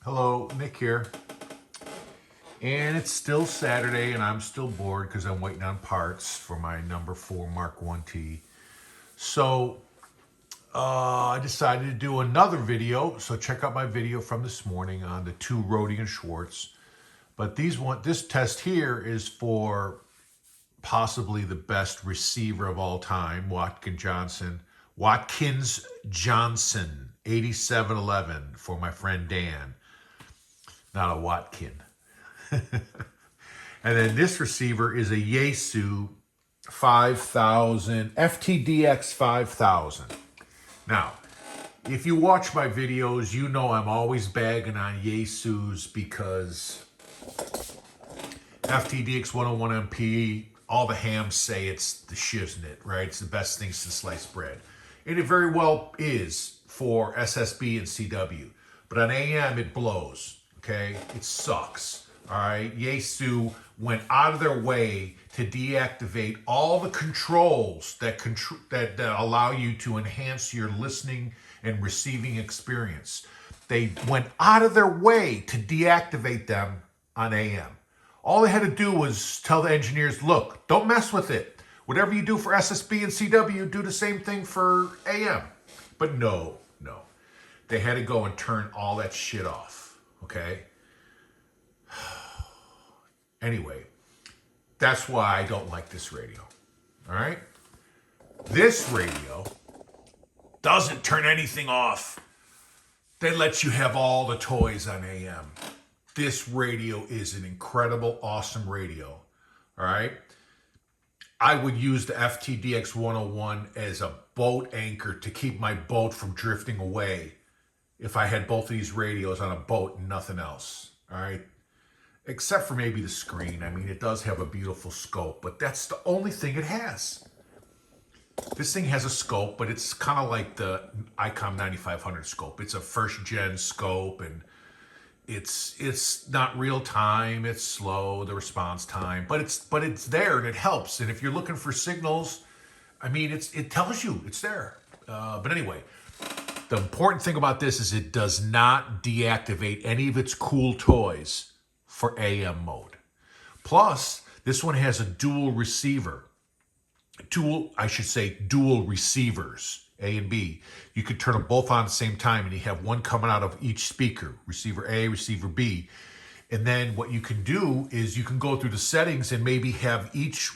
Hello, Nick here. And it's still Saturday and I'm still bored because I'm waiting on parts for my number 4 Mark 1T. So I decided to do another video. So check out my video from this morning on the 2 Rode and Schwartz. But this test here is for possibly the best receiver of all time, Watkins Johnson 8711 for my friend Dan. Not a Watkin. And then this receiver is a Yaesu 5000, FTDX5000. Now, if you watch my videos, you know I'm always bagging on Yaesus because FTDX101MP, all the hams say it's the shiznit, right? It's the best thing since sliced bread. And it very well is for SSB and CW. But on AM, it blows, okay? It sucks, all right? Yaesu went out of their way to deactivate all the controls that allow you to enhance your listening and receiving experience. They went out of their way to deactivate them on AM. All they had to do was tell the engineers, look, don't mess with it. Whatever you do for SSB and CW, do the same thing for AM. But no. They had to go and turn all that shit off, okay? Anyway, that's why I don't like this radio, all right? This radio doesn't turn anything off. They let you have all the toys on AM. This radio is an incredible, awesome radio, all right? I would use the FTDX 101 as a boat anchor to keep my boat from drifting away if I had both of these radios on a boat and nothing else, all right? Except for maybe the screen. I mean, it does have a beautiful scope, but that's the only thing it has. This thing has a scope, but it's kind of like the ICOM 9500 scope. It's a first-gen scope, and it's not real time. It's slow, the response time, but it's there and it helps. And if you're looking for signals, I mean, it tells you it's there. But anyway, the important thing about this is it does not deactivate any of its cool toys for AM mode. Plus, this one has a dual receiver. Dual receivers, A and B. You could turn them both on at the same time and you have one coming out of each speaker, receiver A, receiver B. And then what you can do is you can go through the settings and maybe have each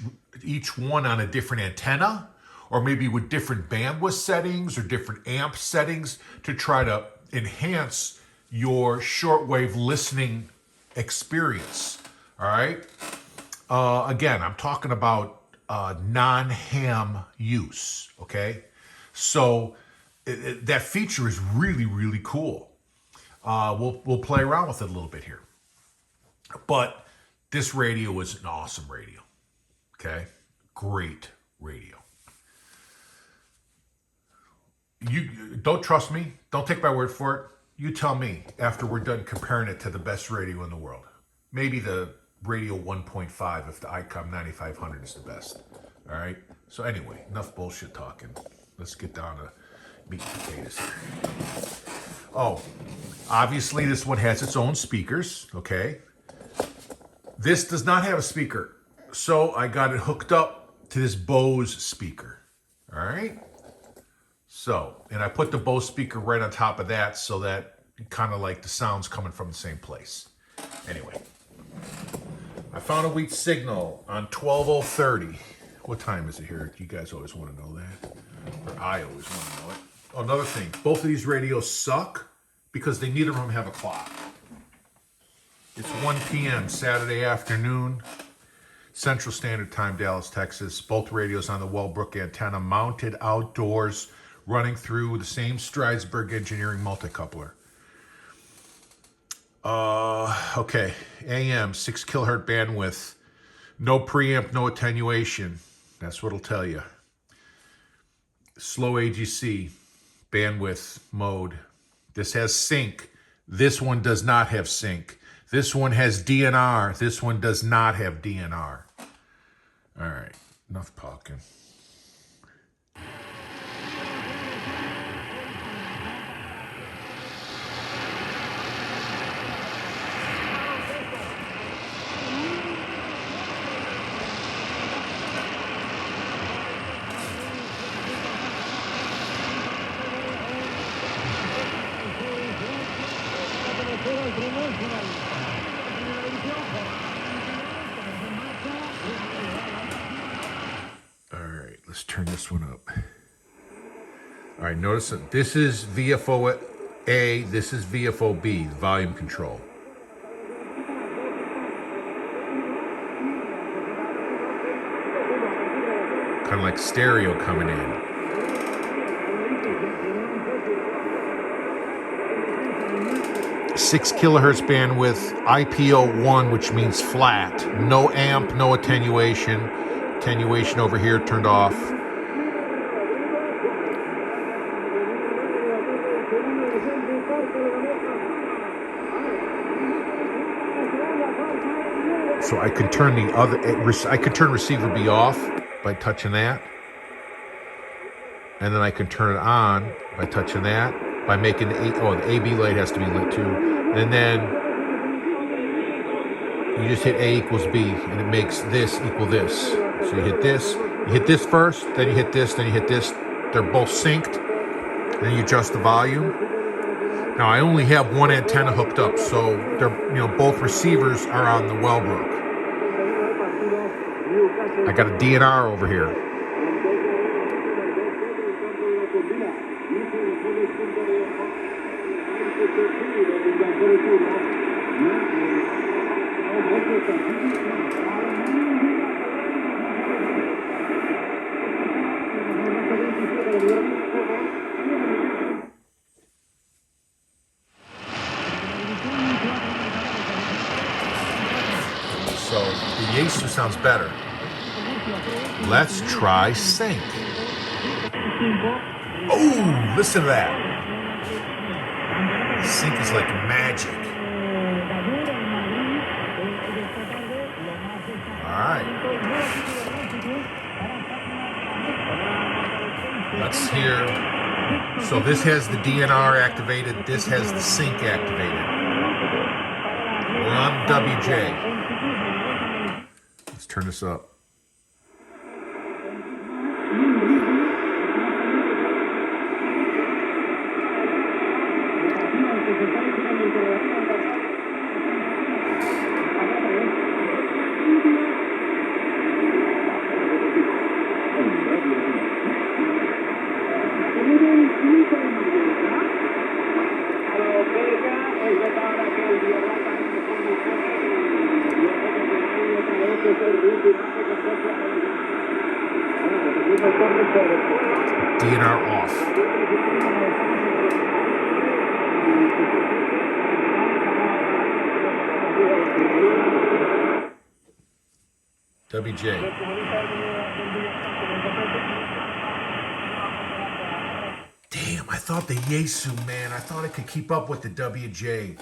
one on a different antenna, or maybe with different bandwidth settings or different amp settings to try to enhance your shortwave listening experience, all right? Again, I'm talking about non-ham use, okay? So that feature is really, really cool. We'll play around with it a little bit here. But this radio is an awesome radio, okay? Great radio. You don't trust me. Don't take my word for it. You tell me after we're done comparing it to the best radio in the world. Maybe the Radio 1.5 if the ICOM 9500 is the best. All right? So anyway, enough bullshit talking. Let's get down to meat and potatoes here. Oh, obviously this one has its own speakers, okay? This does not have a speaker. So I got it hooked up to this Bose speaker. All right? So, and I put the Bose speaker right on top of that so that kind of like the sound's coming from the same place. Anyway, I found a weak signal on 12030. What time is it here? You guys always want to know that. Or I always want to know it. Oh, another thing. Both of these radios suck because neither of them have a clock. It's 1 p.m. Saturday afternoon, Central Standard Time, Dallas, Texas. Both radios on the Wellbrook antenna, mounted outdoors, running through the same Stridesburg Engineering multicoupler. Okay, AM, 6 kilohertz bandwidth, no preamp, no attenuation. That's what it'll tell you. Slow AGC, bandwidth mode. This has sync. This one does not have sync. This one has DNR. This one does not have DNR. All right, enough talking. turn this one up. All right, notice that this is VFO A, this is VFO B, volume control. Kind of like stereo coming in. Six kilohertz bandwidth, IPO1, which means flat. No amp, no attenuation. Attenuation over here turned off. So I could turn I could turn receiver B off by touching that. And then I can turn it on by touching that, by making the AB light has to be lit too. And then you just hit A equals B, and it makes this equal this. So you hit this first, then you hit this, then you hit this. They're both synced. Then you adjust the volume. Now I only have one antenna hooked up, so they're both receivers are on the Wellbrook. I got a DNR over here. So the Yaesu sounds better. Let's try sync. Oh, listen to that. Sync is like magic. All right. Let's hear. So this has the DNR activated. This has the sync activated. We're on WJ. Let's turn this up. DNR off. WJ. Damn, I thought the Yaesu, man, I thought I could keep up with the WJ.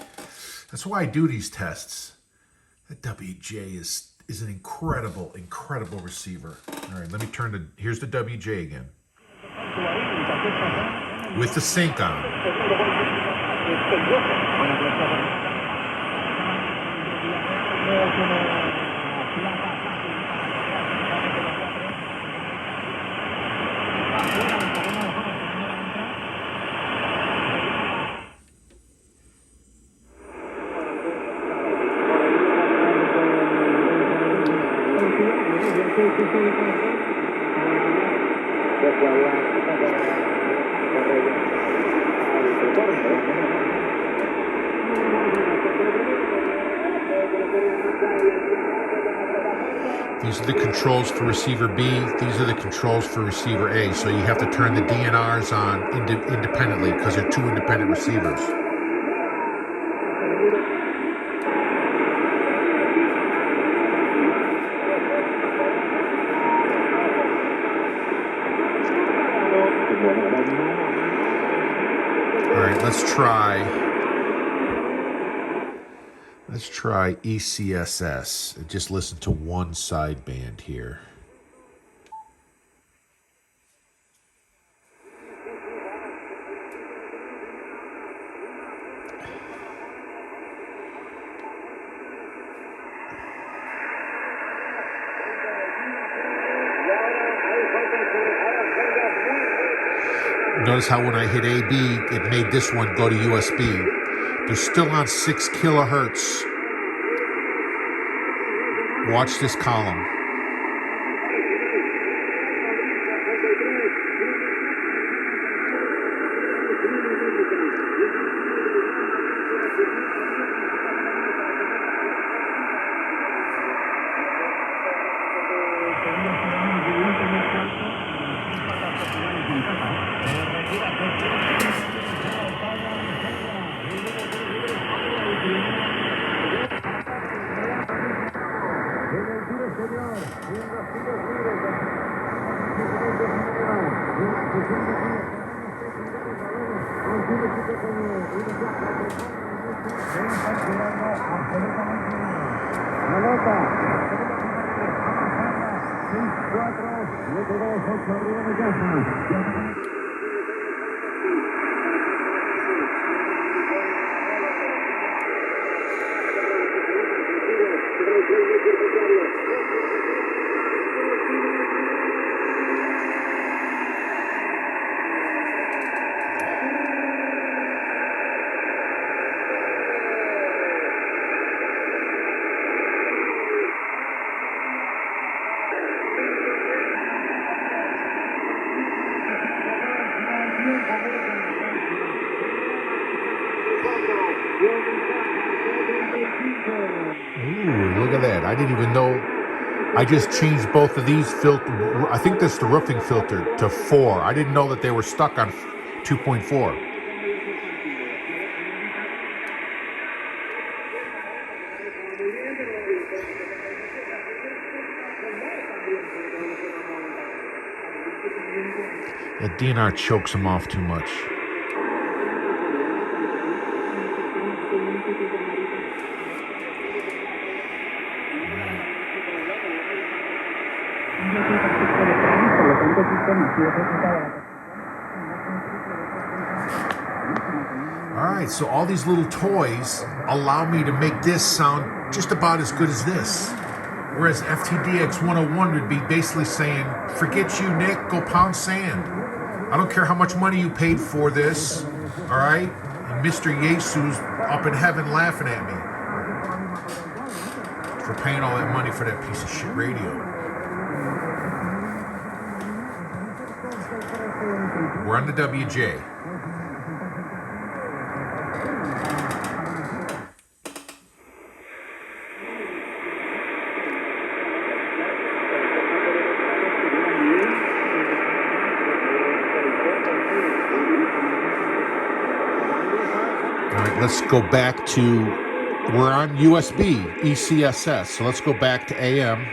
That's why I do these tests. That WJ is an incredible, incredible receiver. All right, let me here's the WJ again. With the sync on. These are the controls for receiver B. These are the controls for receiver A. So you have to turn the DNRs on independently because they're two independent receivers. All right, let's try ECSS. Just listen to one sideband here. Notice how when I hit AB, it made this one go to USB. They're still on 6 kilohertz. Watch this column. Ooh, look at that. I didn't even know. I just changed both of these filter. I think that's the roofing filter to 4. I didn't know that they were stuck on 2.4. The DNR chokes them off too much. Alright, so all these little toys allow me to make this sound just about as good as this. Whereas FTDX101 would be basically saying, forget you, Nick, go pound sand. I don't care how much money you paid for this, alright? And Mr. Yaesu's up in heaven laughing at me for paying all that money for that piece of shit radio. We're on the WJ. All right, let's go back to, we're on USB, ECSS. So let's go back to AM.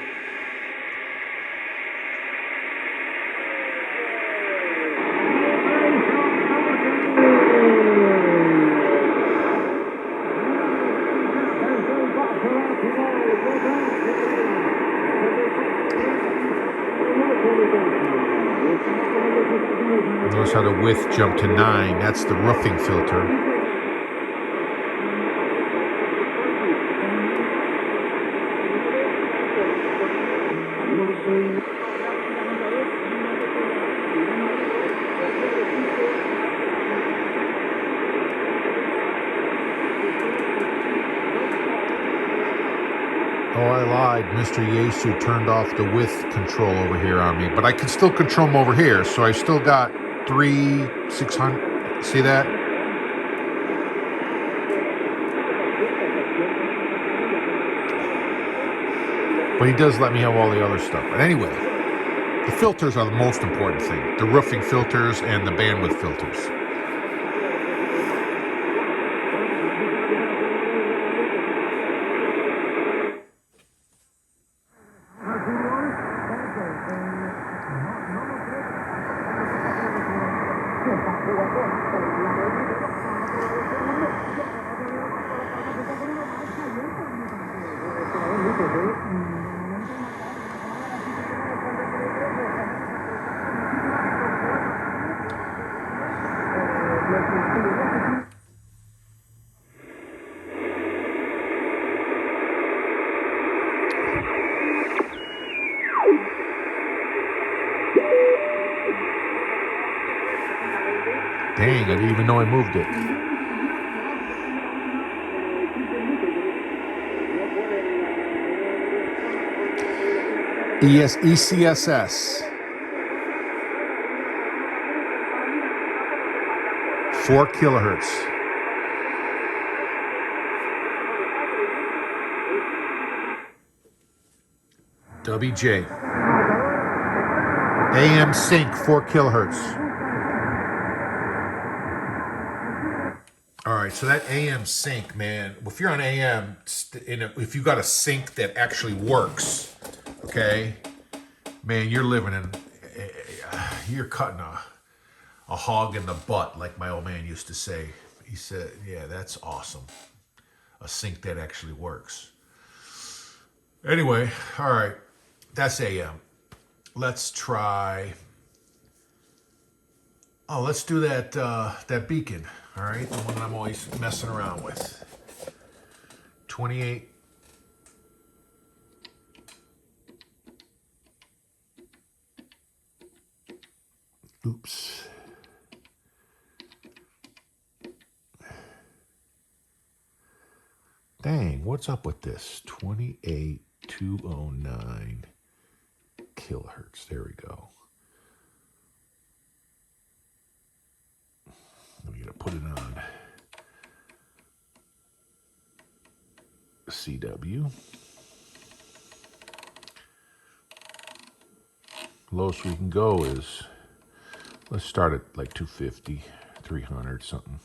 Notice how the width jumped to 9. That's the roofing filter. Oh, I lied. Mr. Yaesu turned off the width control over here on me, but I can still control them over here. So I still got 600. See that? But he does let me have all the other stuff. But anyway, the filters are the most important thing. The roofing filters and the bandwidth filters. Dang, I didn't even know I moved it. ECSS. 4 kilohertz. WJ. AM sync 4 kilohertz. All right, so that AM sync, man, if you're on AM, if you got a sync that actually works, okay, Man, you're cutting a hog in the butt, like my old man used to say. He said, yeah, that's awesome. A sink that actually works. Anyway, all right, that's AM. Let's try. Oh, let's do that beacon. All right, the one I'm always messing around with. 28. Oops. Dang, what's up with this? 28209 kilohertz. There we go. I'm going to put it on CW. Lowest we can go is, let's start at like 250, 300, something.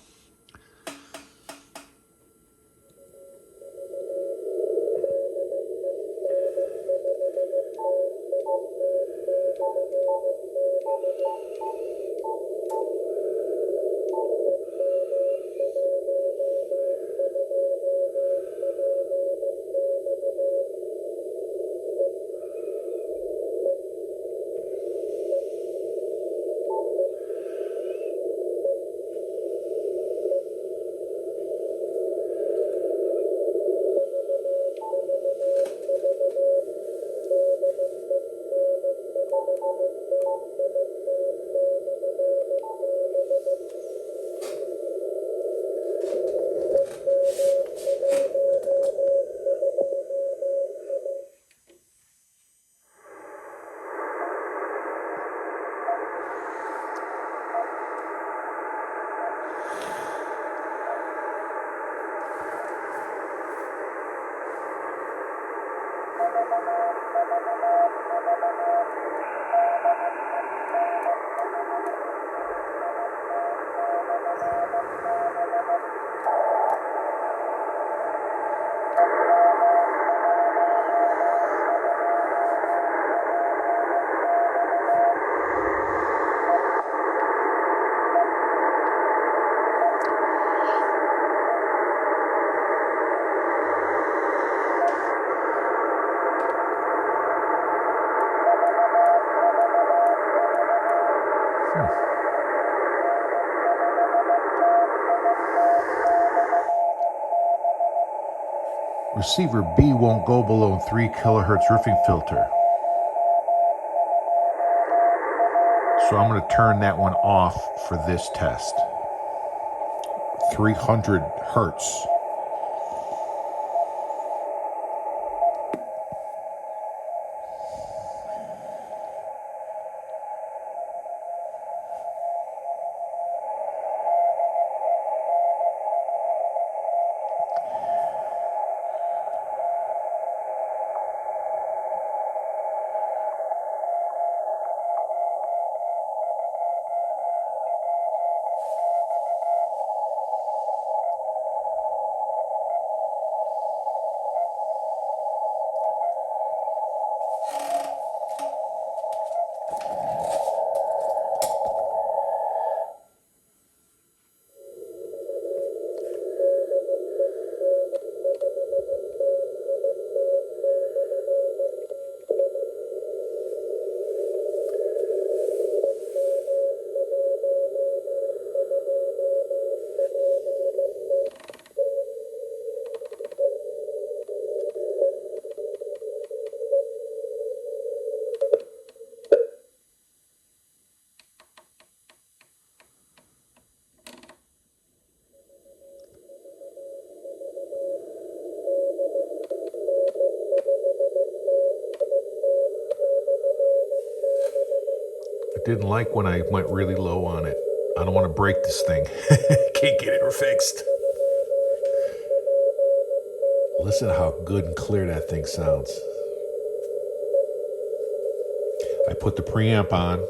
Receiver B won't go below 3 kilohertz roofing filter. So I'm going to turn that one off for this test. 300 hertz. Didn't like when I went really low on it. I don't want to break this thing. Can't get it fixed. Listen to how good and clear that thing sounds. I put the preamp on.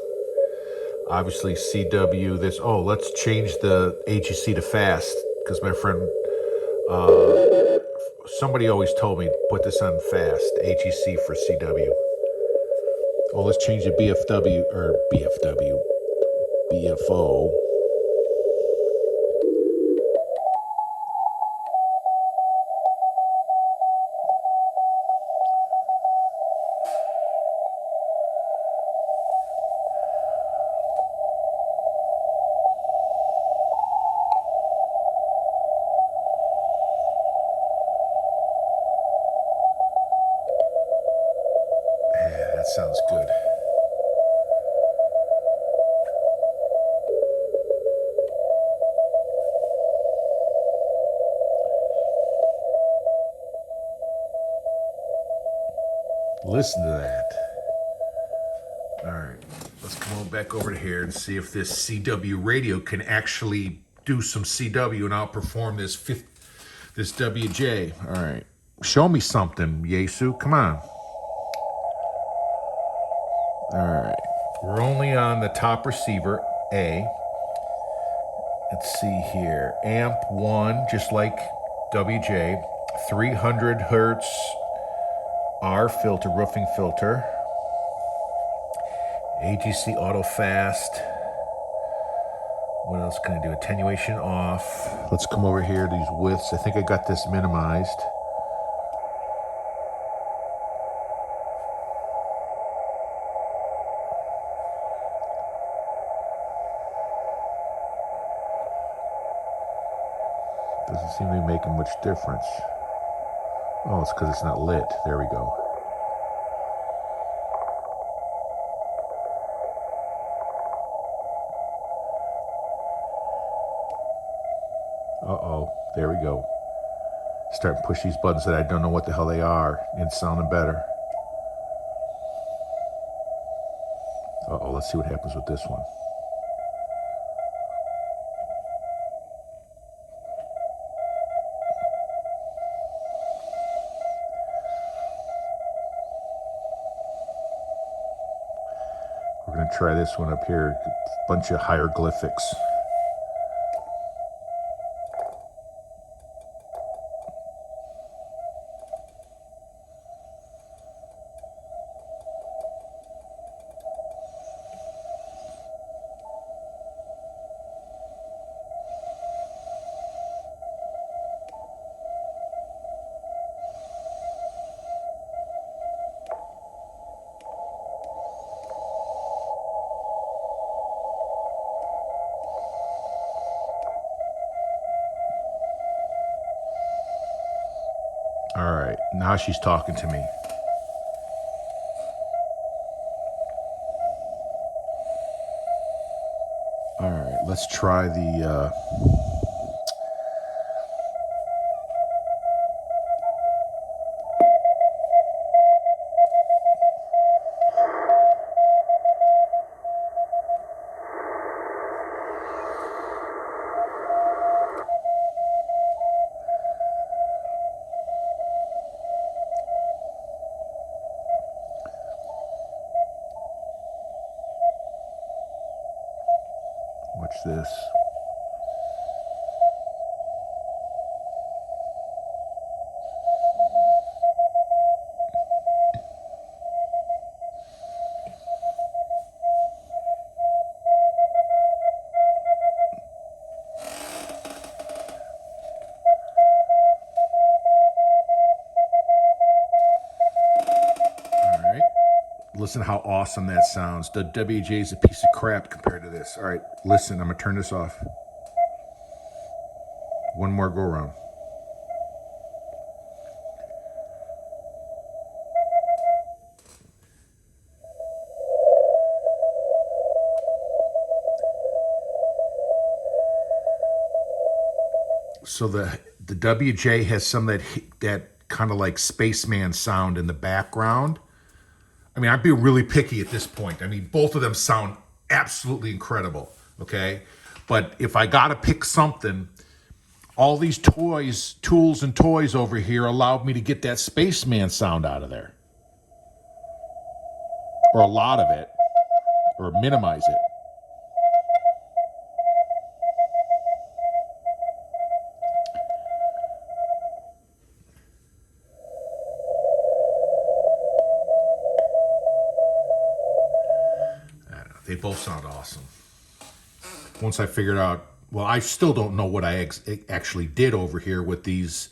Obviously CW this. Oh, let's change the HEC to fast because my friend, somebody always told me put this on fast, HEC for CW. Oh, let's change the BFW or BFW, BFO. Yeah, that sounds good. Listen to that. All right, let's come on back over to here and see if this CW radio can actually do some CW and outperform this WJ. All right, show me something, Yaesu. Come on. All right, we're only on the top receiver, A. Let's see here. Amp 1, just like WJ. 300 hertz R filter, roofing filter. AGC auto fast. What else can I do? Attenuation off. Let's come over here to these widths. I think I got this minimized. Doesn't seem to be making much difference. Oh, it's because it's not lit. There we go. Uh-oh. There we go. Start to push these buttons that I don't know what the hell they are. It's sounding better. Uh-oh. Let's see what happens with this one. We're going to try this one up here. A bunch of hieroglyphics. All right, now she's talking to me. All right, let's try the... Watch this. All right. Listen how awesome that sounds. The WJ is a piece of crap compared to this. All right, listen, I'm going to turn this off. One more go around. So the WJ has some of that kind of like spaceman sound in the background. I mean, I'd be really picky at this point. I mean, both of them sound absolutely incredible, okay? But if I got to pick something, all these tools and toys over here allowed me to get that spaceman sound out of there. Or a lot of it, or minimize it. both sound awesome. Once I figured out, well, I still don't know what I actually did over here with these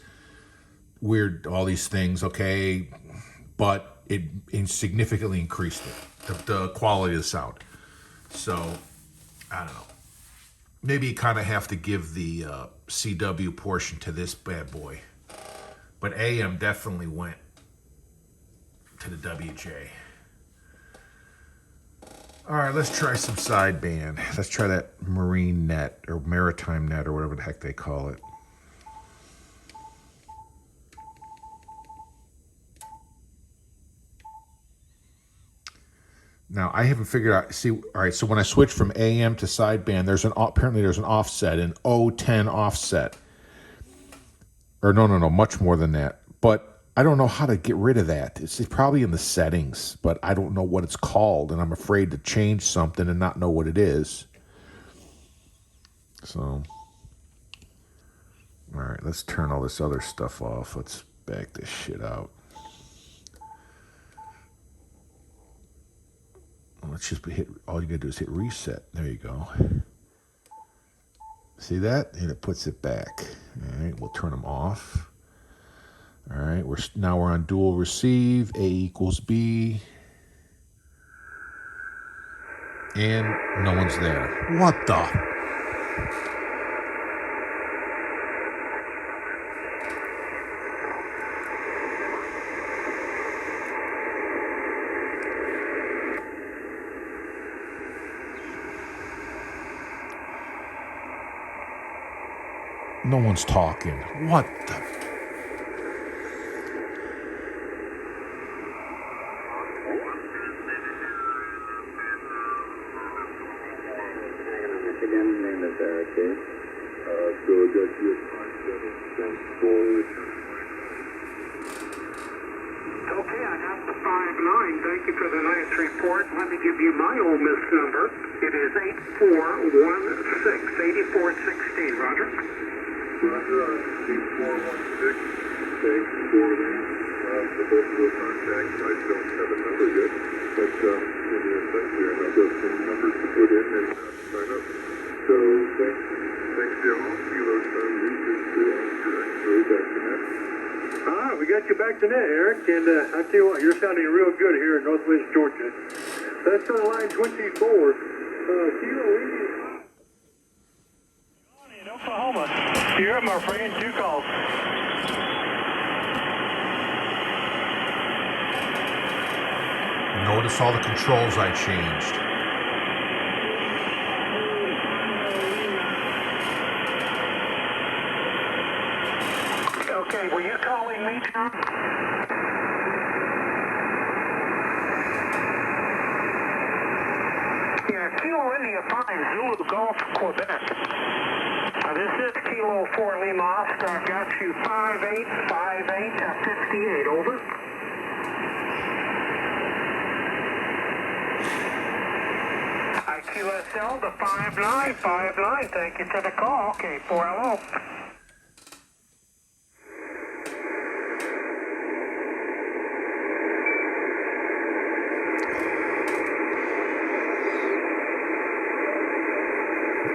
weird, all these things, okay? But it significantly increased it, the quality of the sound. So, I don't know. Maybe you kind of have to give the CW portion to this bad boy. But AM definitely went to the WJ. All right, let's try some sideband. Let's try that marine net or maritime net or whatever the heck they call it. Now, I haven't figured out, see, all right, so when I switch from AM to sideband, apparently there's an offset, an 010 offset. Or no, much more than that. But I don't know how to get rid of that. It's probably in the settings, but I don't know what it's called, and I'm afraid to change something and not know what it is. So, all right, let's turn all this other stuff off. Let's back this shit out. Let's just hit, all you gotta do is hit reset. There you go. See that? And it puts it back. All right, we'll turn them off. All right, now we're on dual receive, A equals B. And no one's there. What the? No one's talking. What the? Okay, I have the 5-9. Thank you for the nice report. Let me give you my Ole Miss number. It is 8416, Roger. Roger, 8416. Thanks for the multiple contacts. I don't have a number yet, but in the event there, and I've got some numbers to put in and sign up. So thanks, Jim. I'll see those research back to net. We got you back to net, Eric, and I tell you what, you're sounding real good here in Northwest Georgia. That's on line 24. Kilo Indian. In Oklahoma, here, my friend, 2 calls. Notice all the controls I changed. Okay, were you calling me, Tom? Yeah, Kilo India 5, Zulu Golf, Quebec. This is Kilo 4 Lima Oscar. I've got you 5858 58, over. IQSL, the 5959, thank you for the call. Okay, 4LO.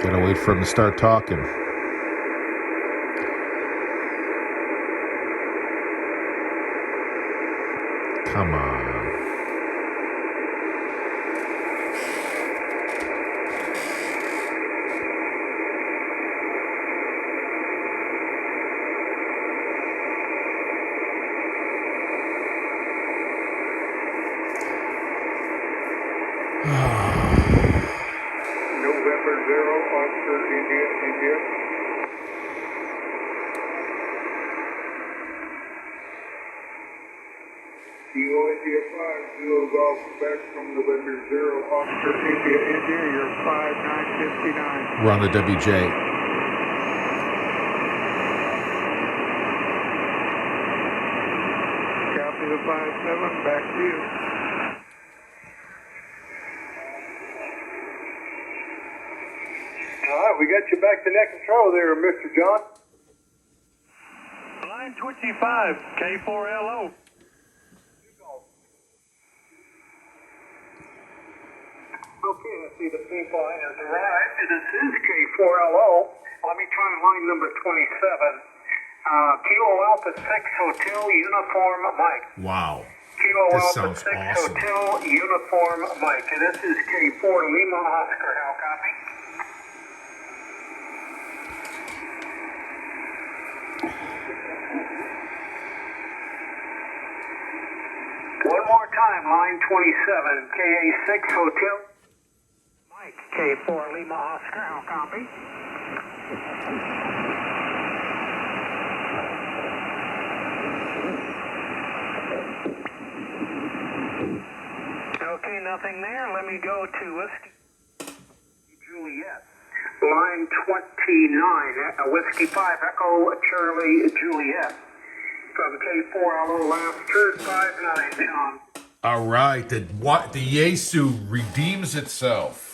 Gotta wait for him to start talking. Come on. November 0, Oscar, India. Kilo India 5, Zulu Golf, back from November 0, Oscar, India, you're 5959. We're on the WJ. Copy the 57, back to you. All right, we got you back to net control there, Mr. John. Line 25, Okay, I see the pink line has arrived. This is K4LO. Let me try line number 27. Kilo Alpha 6 Hotel Uniform Mike. Wow. Kilo This Alpha sounds 6 awesome. Hotel Uniform Mike. And this is K4 Lima Oscar. How copy? One more time, line 27, KA6 Hotel. Mike, K4 Lima Oscar, how copy? Okay, nothing there. Let me go to Whiskey Juliet. Line 29, Whiskey 5 Echo Charlie Juliet. From K4LO last turn 59, John. All right, the Yaesu redeems itself.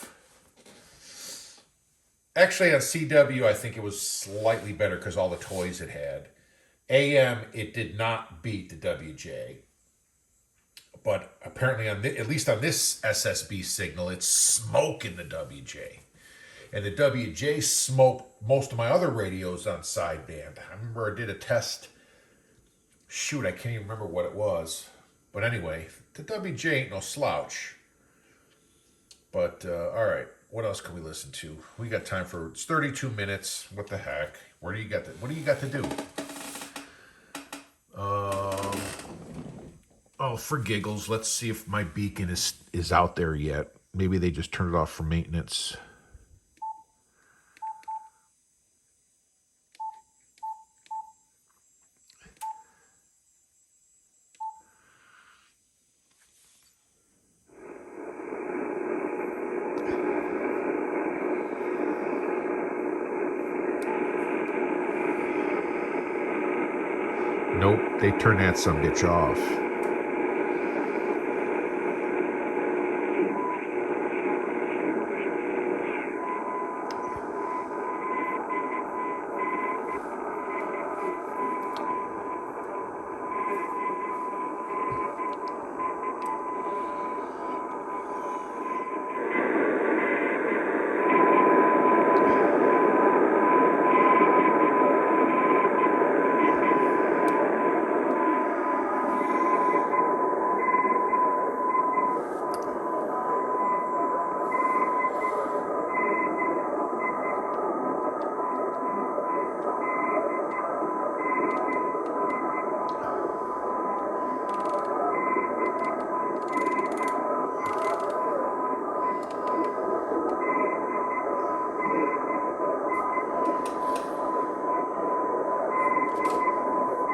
Actually, on CW, I think it was slightly better because all the toys it had. AM, it did not beat the WJ. But apparently, at least on this SSB signal, it's smoking the WJ. And the WJ smoked most of my other radios on sideband. I remember I did a test. Shoot, I can't even remember what it was. But anyway, the WJ ain't no slouch. But, all right. What else can we listen to? We got time for, it's 32 minutes. What the heck? What do you got to do? Oh, for giggles, let's see if my beacon is out there yet. Maybe they just turned it off for maintenance. Nope, they turned that sumbitch off.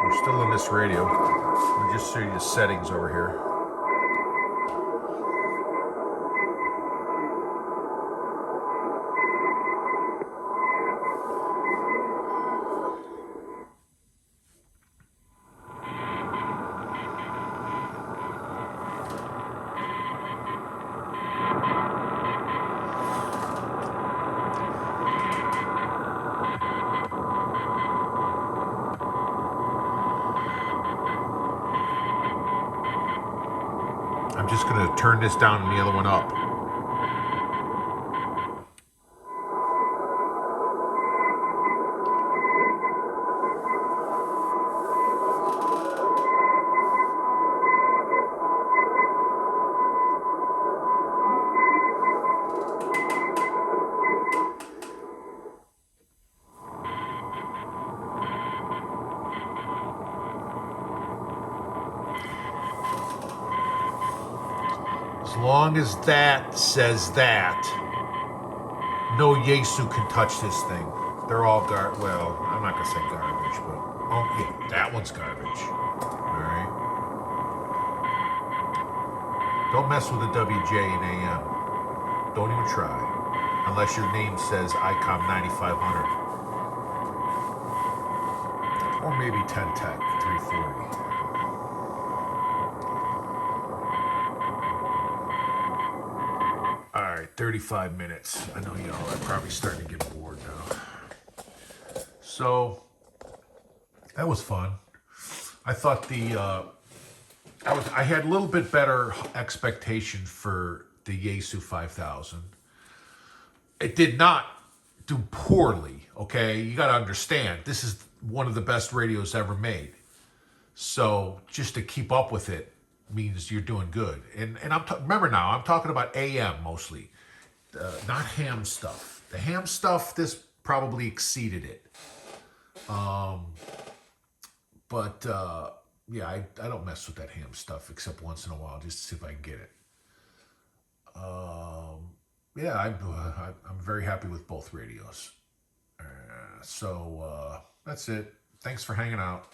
We're still in this radio. We'll just show you the settings over here. I'm just going to turn this down and the other one up. As long as that says that, no Yaesu can touch this thing. They're all well, I'm not going to say garbage, but, oh yeah, that one's garbage. All right? Don't mess with the WJ and AM. Don't even try. Unless your name says ICOM 9500. Or maybe 10 Tech 340. All right, 35 minutes. I know y'all are probably starting to get bored now. So, that was fun. I thought I had a little bit better expectation for the Yaesu 5000. It did not do poorly, okay? You got to understand, this is one of the best radios ever made. So just to keep up with it means you're doing good. And remember now, I'm talking about AM mostly, not ham stuff. The ham stuff, this probably exceeded it. Yeah, I don't mess with that ham stuff except once in a while just to see if I can get it. Yeah, I'm very happy with both radios. So that's it. Thanks for hanging out.